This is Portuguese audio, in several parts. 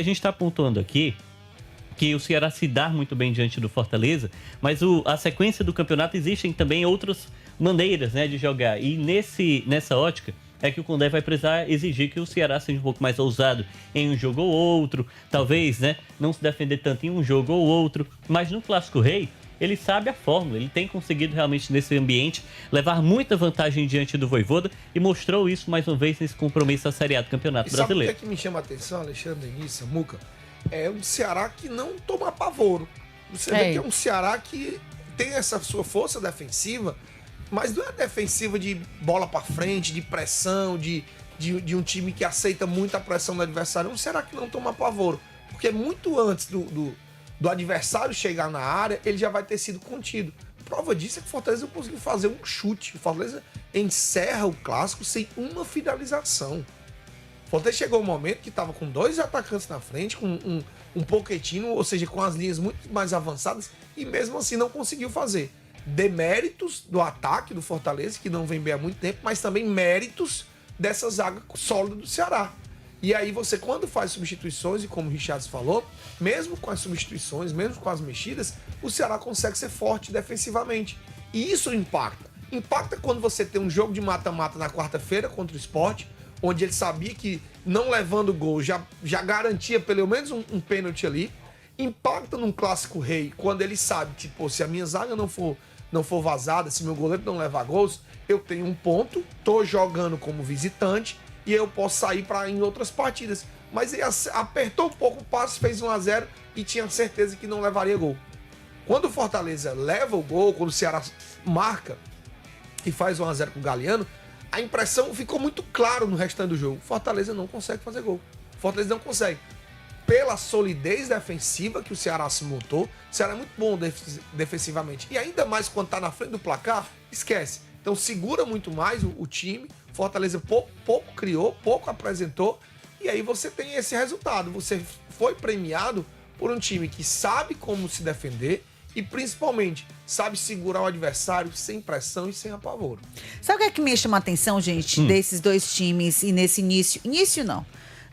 A gente está pontuando aqui que o Ceará se dá muito bem diante do Fortaleza, mas a sequência do campeonato existem também outras maneiras, né, de jogar. E nessa ótica é que o Condé vai precisar exigir que o Ceará seja um pouco mais ousado em um jogo ou outro, talvez, né, não se defender tanto em um jogo ou outro, mas no Clássico Rei ele sabe a fórmula, ele tem conseguido realmente nesse ambiente levar muita vantagem diante do Vojvoda e mostrou isso mais uma vez nesse compromisso da Série A do Campeonato Brasileiro. Sabe o que me chama a atenção, Alexandre, Denise, Samuca? É um Ceará que não toma apavoro. Você vê que é um Ceará que tem essa sua força defensiva, mas não é defensiva de bola pra frente, de pressão, de um time que aceita muito a pressão do adversário. É um Ceará que não toma apavoro, porque muito antes do adversário chegar na área, ele já vai ter sido contido. Prova disso é que o Fortaleza não conseguiu fazer um chute. O Fortaleza encerra o clássico sem uma finalização. O Fortaleza chegou um momento que estava com 2 atacantes na frente, com um Pochettino, ou seja, com as linhas muito mais avançadas, e mesmo assim não conseguiu fazer. Deméritos do ataque do Fortaleza, que não vem bem há muito tempo, mas também méritos dessa zaga sólida do Ceará. E aí você, quando faz substituições, e como o Richard falou, mesmo com as substituições, mesmo com as mexidas, o Ceará consegue ser forte defensivamente. E isso impacta. Impacta quando você tem um jogo de mata-mata na quarta-feira contra o Sport, onde ele sabia que não levando gol já garantia pelo menos um pênalti ali. Impacta num Clássico Rei, quando ele sabe que, pô, se a minha zaga não for vazada, se meu goleiro não levar gols, eu tenho um ponto, tô jogando como visitante, e eu posso sair em outras partidas. Mas ele apertou um pouco o passe, fez 1-0 e tinha certeza que não levaria gol. Quando o Fortaleza leva o gol, quando o Ceará marca e faz 1-0 com o Galeano, a impressão ficou muito claro no restante do jogo. Fortaleza não consegue fazer gol. Fortaleza não consegue. Pela solidez defensiva que o Ceará se montou, o Ceará é muito bom defensivamente. E ainda mais quando tá na frente do placar, esquece. Então segura muito mais o time. Fortaleza pouco criou, pouco apresentou, e aí você tem esse resultado. Você foi premiado por um time que sabe como se defender e principalmente sabe segurar o adversário sem pressão e sem apavoro. Sabe o que é que me chama a atenção, gente, desses dois times e nesse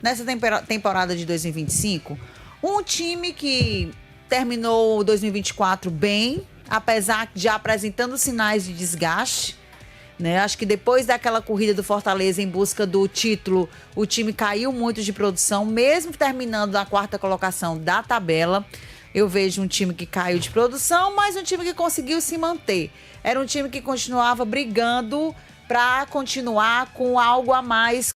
nessa temporada de 2025? Um time que terminou 2024 bem, apesar de já apresentando sinais de desgaste, né? Acho que depois daquela corrida do Fortaleza em busca do título, o time caiu muito de produção, mesmo terminando na 4ª colocação da tabela. Eu vejo um time que caiu de produção, mas um time que conseguiu se manter. Era um time que continuava brigando para continuar com algo a mais.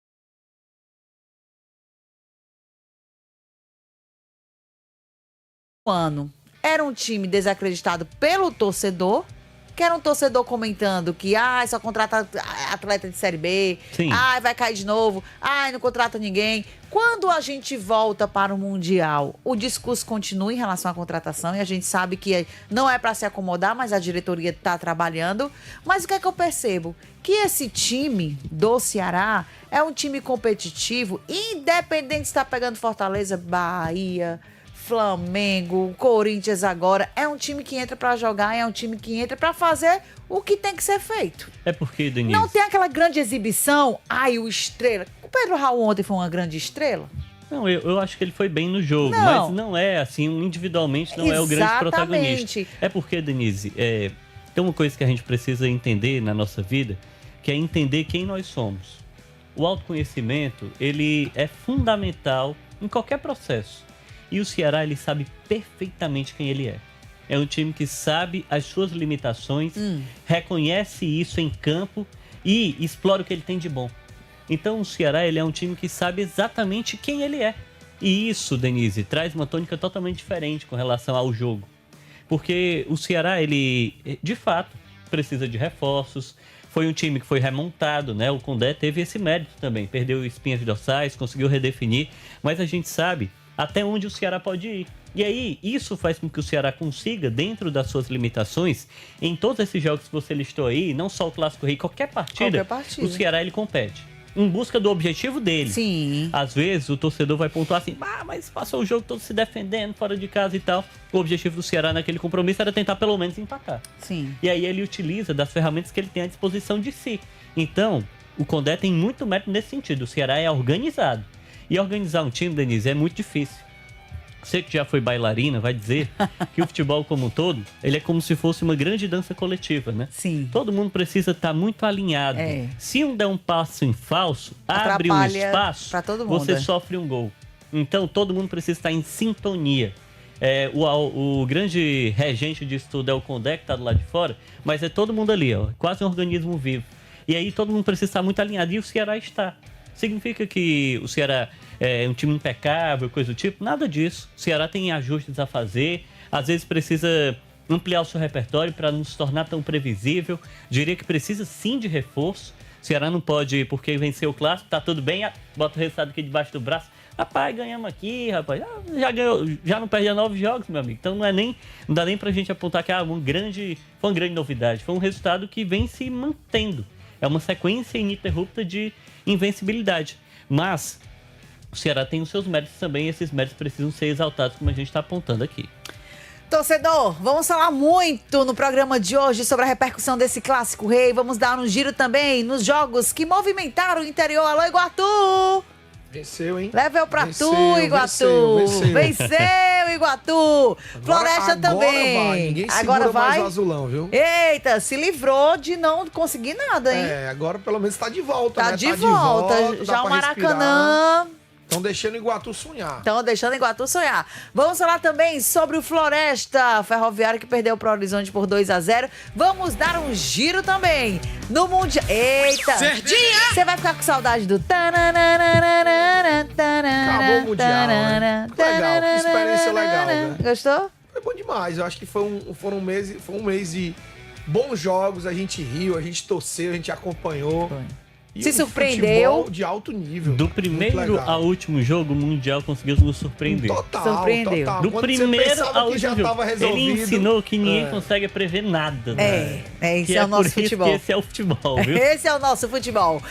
Era um time desacreditado pelo torcedor, que era um torcedor comentando que só contrata atleta de Série B, vai cair de novo, não contrata ninguém. Quando a gente volta para o Mundial, o discurso continua em relação à contratação e a gente sabe que não é para se acomodar, mas a diretoria está trabalhando. Mas o que é que eu percebo? Que esse time do Ceará é um time competitivo, independente se está pegando Fortaleza, Bahia, Flamengo, Corinthians agora. É um time que entra pra jogar, é um time que entra pra fazer o que tem que ser feito. É porque, Denise, não tem aquela grande exibição, o estrela. O Pedro Raul ontem foi uma grande estrela? Não, eu acho que ele foi bem no jogo, mas não é assim, individualmente não é o grande protagonista. É porque, Denise, tem uma coisa que a gente precisa entender na nossa vida, que é entender quem nós somos. O autoconhecimento, ele é fundamental em qualquer processo. E o Ceará, ele sabe perfeitamente quem ele é. É um time que sabe as suas limitações, reconhece isso em campo e explora o que ele tem de bom. Então o Ceará, ele é um time que sabe exatamente quem ele é. E isso, Denise, traz uma tônica totalmente diferente com relação ao jogo. Porque o Ceará, ele, de fato, precisa de reforços. Foi um time que foi remontado, né? O Condé teve esse mérito também. Perdeu espinhas dorsais, conseguiu redefinir. Mas a gente sabe até onde o Ceará pode ir. E aí, isso faz com que o Ceará consiga, dentro das suas limitações, em todos esses jogos que você listou aí, não só o Clássico Rei, qualquer partida, o Ceará, ele compete. Em busca do objetivo dele. Sim. Às vezes, o torcedor vai pontuar assim, mas passou o jogo todo se defendendo, fora de casa e tal. O objetivo do Ceará naquele compromisso era tentar pelo menos empatar. Sim. E aí ele utiliza das ferramentas que ele tem à disposição de si. Então, o Condé tem muito mérito nesse sentido. O Ceará é organizado. E organizar um time, Denise, é muito difícil. Você que já foi bailarina vai dizer que o futebol como um todo, ele é como se fosse uma grande dança coletiva, né? Sim. Todo mundo precisa estar muito alinhado. Se um der um passo em falso, abre um espaço, todo mundo, você sofre um gol. Então, todo mundo precisa estar em sintonia. O grande regente disso tudo é o Condé, que está do lado de fora, mas é todo mundo ali, ó, quase um organismo vivo. E aí todo mundo precisa estar muito alinhado, e o Ceará está. Significa que o Ceará é um time impecável, coisa do tipo? Nada disso. O Ceará tem ajustes a fazer, às vezes precisa ampliar o seu repertório para não se tornar tão previsível. Diria que precisa sim de reforço. O Ceará não pode, porque venceu o clássico, tá tudo bem, bota o resultado aqui debaixo do braço. Rapaz, ganhamos aqui, rapaz. Já ganhou, já não perde 9 jogos, meu amigo. Então não dá nem pra gente apontar que foi uma grande novidade. Foi um resultado que vem se mantendo. É uma sequência ininterrupta de invencibilidade. Mas o Ceará tem os seus méritos também, e esses méritos precisam ser exaltados, como a gente está apontando aqui. Torcedor, vamos falar muito no programa de hoje sobre a repercussão desse clássico rei. Vamos dar um giro também nos jogos que movimentaram o interior. Alô, Iguatu! Venceu, hein? Leva pra tu, Iguatu! Venceu, Iguatu! Floresta também! Vai. Ninguém agora vai mais o azulão, viu? Eita, se livrou de não conseguir nada, hein? Agora pelo menos tá de volta, né? Tá de volta. Já o Maracanã... Estão deixando o Iguatu sonhar. Vamos falar também sobre o Floresta Ferroviário, que perdeu para o Horizonte por 2-0. Vamos dar um giro também no Mundial. Eita! Cerdinha! Você vai ficar com saudade do... Acabou o Mundial, né? Legal, que experiência legal, né? Gostou? Foi bom demais. Eu acho que foi um mês de bons jogos. A gente riu, a gente torceu, a gente acompanhou. Foi. Se surpreendeu. De alto nível. Do primeiro ao último jogo, o Mundial conseguiu nos surpreender. Total. Do primeiro ao último jogo. Ele ensinou que ninguém consegue prever nada. Esse é o nosso futebol. Esse é o futebol, viu? Esse é o nosso futebol.